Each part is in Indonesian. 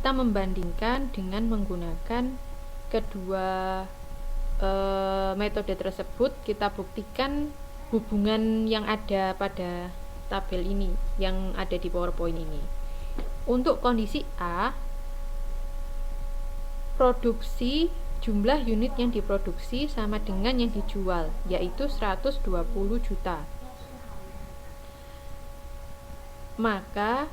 kita membandingkan dengan menggunakan kedua metode tersebut. Kita buktikan hubungan yang ada pada tabel ini, yang ada di PowerPoint ini. Untuk kondisi A, produksi jumlah unit yang diproduksi sama dengan yang dijual, yaitu 120 juta. Maka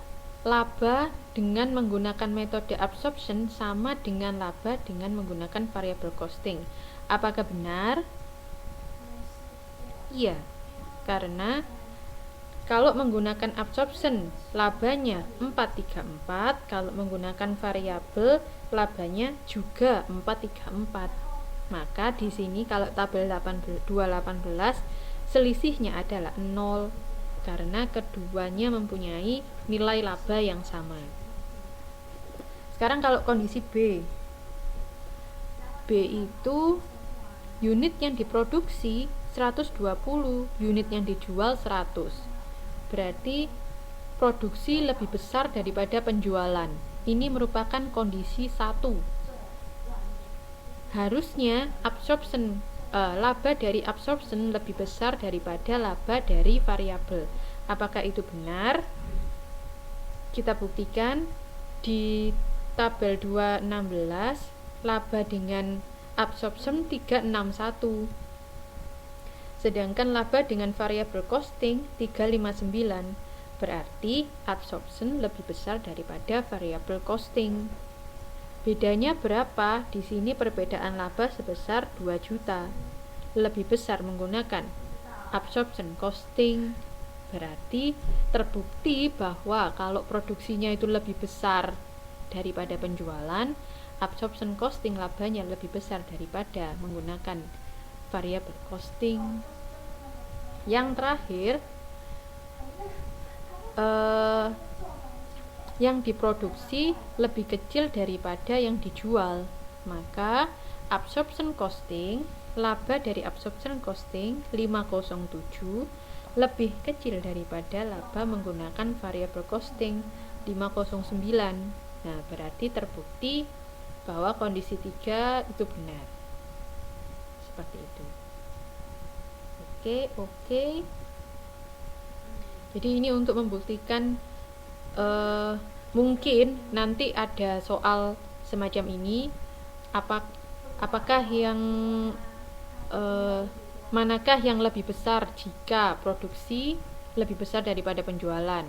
laba dengan menggunakan metode absorption sama dengan laba dengan menggunakan variable costing. Apakah benar? Iya, karena kalau menggunakan absorption labanya 434, kalau menggunakan variabel labanya juga 434. Maka di sini kalau tabel 218 selisihnya adalah 0 karena keduanya mempunyai nilai laba yang sama. Sekarang kalau kondisi B. B itu unit yang diproduksi 120, unit yang dijual 100. Berarti produksi lebih besar daripada penjualan. Ini merupakan kondisi 1. Harusnya laba dari absorption lebih besar daripada laba dari variabel. Apakah itu benar? Kita buktikan di tabel 216, laba dengan absorption 361. Sedangkan laba dengan variabel costing 359. Berarti absorption lebih besar daripada variabel costing. Bedanya berapa? Di sini perbedaan laba sebesar 2 juta. Lebih besar menggunakan absorption costing. Berarti terbukti bahwa kalau produksinya itu lebih besar daripada penjualan, absorption costing labanya lebih besar daripada menggunakan variable costing. Yang terakhir, yang diproduksi lebih kecil daripada yang dijual, maka absorption costing, laba dari absorption costing 507 lebih kecil daripada laba menggunakan variable costing 509. Nah, berarti terbukti bahwa kondisi 3 itu benar. Seperti itu. Oke. Jadi ini untuk membuktikan mungkin nanti ada soal semacam ini, apakah yang manakah yang lebih besar jika produksi lebih besar daripada penjualan,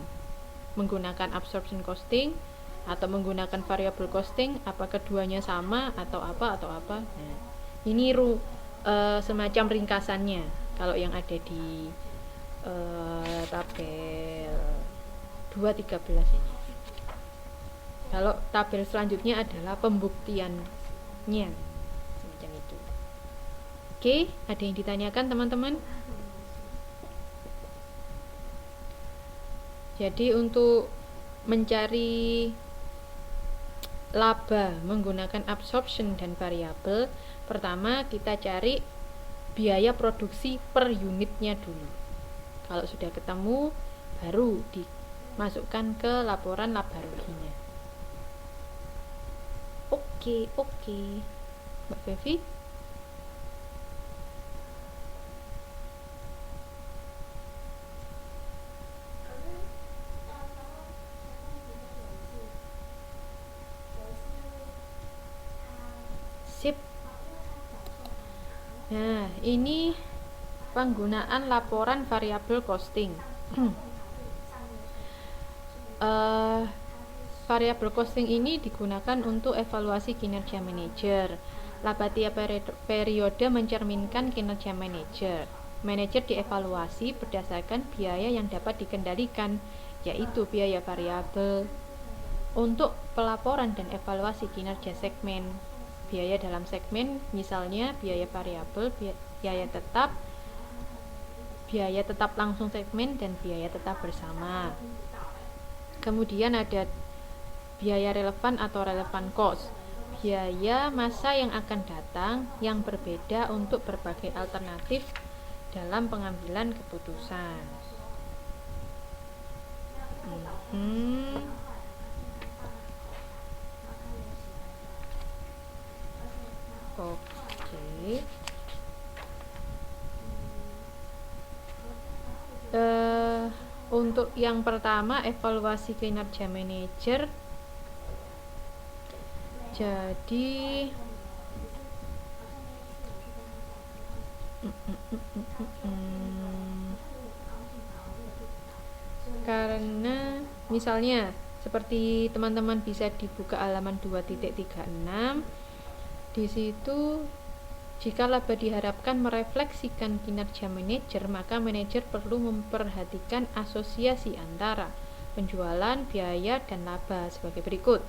menggunakan absorption costing atau menggunakan variable costing, apa keduanya sama atau apa. Nah, ini semacam ringkasannya kalau yang ada di tabel 213 ini. Kalau tabel selanjutnya adalah pembuktiannya, semacam itu. Oke, ada yang ditanyakan teman-teman? Jadi untuk mencari laba menggunakan absorption dan variabel, pertama kita cari biaya produksi per unitnya dulu. Kalau sudah ketemu, baru dimasukkan ke laporan laba ruginya. Oke. Mbak Fevi? Sip. Nah, ini penggunaan laporan variable costing. Variable costing ini digunakan untuk evaluasi kinerja manajer. Laba tiap periode mencerminkan kinerja manajer. Manajer dievaluasi berdasarkan biaya yang dapat dikendalikan, yaitu biaya variabel. Untuk pelaporan dan evaluasi kinerja segmen, biaya dalam segmen misalnya biaya variabel, biaya tetap langsung segmen, dan biaya tetap bersama. Kemudian ada biaya relevan atau relevan cost, biaya masa yang akan datang yang berbeda untuk berbagai alternatif dalam pengambilan keputusan. Oke. Untuk yang pertama, evaluasi kinerja manajer. Jadi karena misalnya seperti teman-teman bisa dibuka halaman 2.36, di situ jika laba diharapkan merefleksikan kinerja manajer, maka manajer perlu memperhatikan asosiasi antara penjualan, biaya, dan laba sebagai berikut.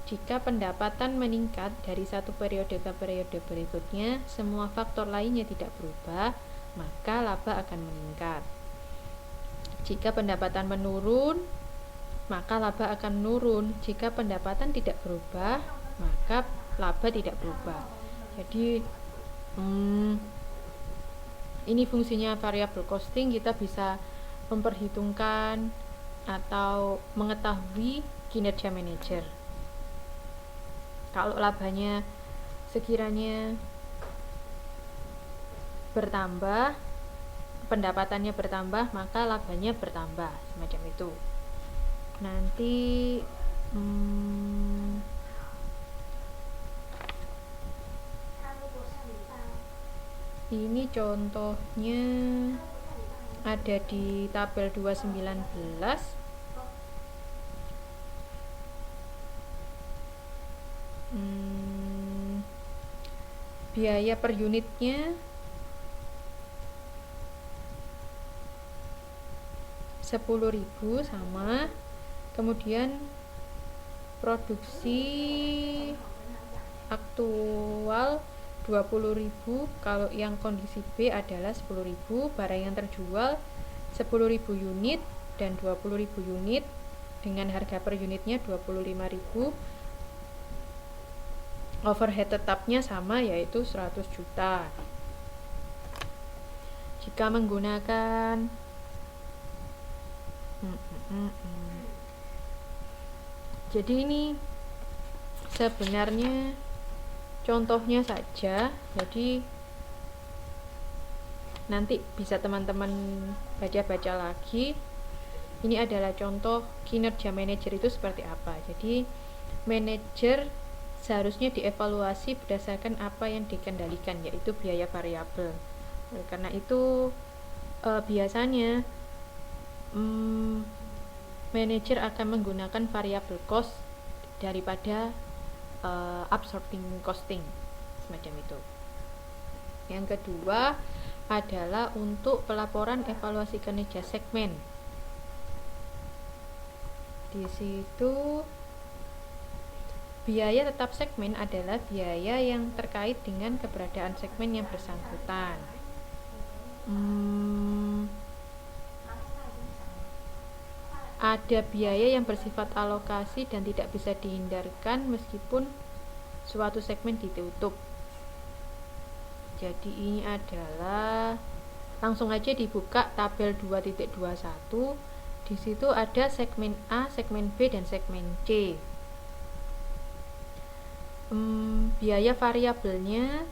Jika pendapatan meningkat dari satu periode ke periode berikutnya, semua faktor lainnya tidak berubah, maka laba akan meningkat. Jika pendapatan menurun, maka laba akan menurun. Jika pendapatan tidak berubah, maka laba tidak berubah. Jadi ini fungsinya variable costing, kita bisa memperhitungkan atau mengetahui kinerja manajer. Kalau labanya sekiranya bertambah, pendapatannya bertambah, maka labanya bertambah, semacam itu. Nanti ini contohnya ada di tabel 219. Biaya per unitnya 10.000 sama, kemudian produksi aktual 20.000. Kalau yang kondisi B adalah 10.000. Barang yang terjual 10.000 unit dan 20.000 unit dengan harga per unitnya 25.000. Overhead tetapnya sama, yaitu 100 juta. Jika menggunakan jadi ini sebenarnya contohnya saja, jadi nanti bisa teman-teman baca-baca lagi. Ini adalah contoh kinerja manajer itu seperti apa. Jadi manajer seharusnya dievaluasi berdasarkan apa yang dikendalikan, yaitu biaya variabel. Karena itu biasanya manajer akan menggunakan variable cost daripada absorbing costing, semacam itu. Yang kedua adalah untuk pelaporan evaluasi kinerja segmen. Di situ biaya tetap segmen adalah biaya yang terkait dengan keberadaan segmen yang bersangkutan. Ada biaya yang bersifat alokasi dan tidak bisa dihindarkan meskipun suatu segmen ditutup. Jadi ini adalah, langsung aja dibuka tabel 2.21. Di situ ada segmen A, segmen B, dan segmen C. Biaya variabelnya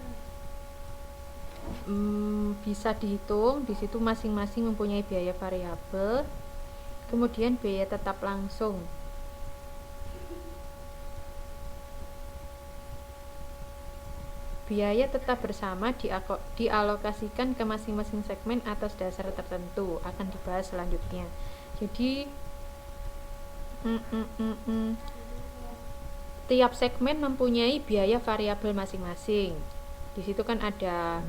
bisa dihitung. Di situ masing-masing mempunyai biaya variabel. Kemudian biaya tetap langsung. Biaya tetap bersama dialokasikan ke masing-masing segmen atas dasar tertentu, akan dibahas selanjutnya. Jadi tiap segmen mempunyai biaya variabel masing-masing. Di situ kan ada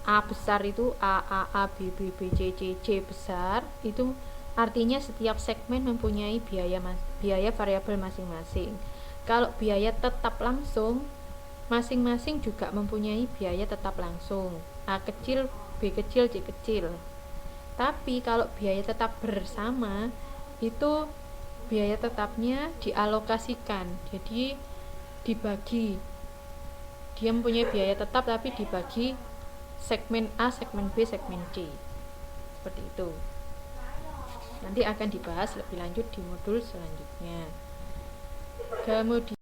A besar, itu A, B, B, C, C besar. Itu artinya setiap segmen mempunyai biaya variabel masing-masing. Kalau biaya tetap langsung, masing-masing juga mempunyai biaya tetap langsung, A kecil, B kecil, C kecil. Tapi kalau biaya tetap bersama, itu biaya tetapnya dialokasikan, jadi dibagi. Dia mempunyai biaya tetap tapi dibagi segmen A, segmen B, segmen C, seperti itu. Nanti akan dibahas lebih lanjut di modul selanjutnya. Kemudian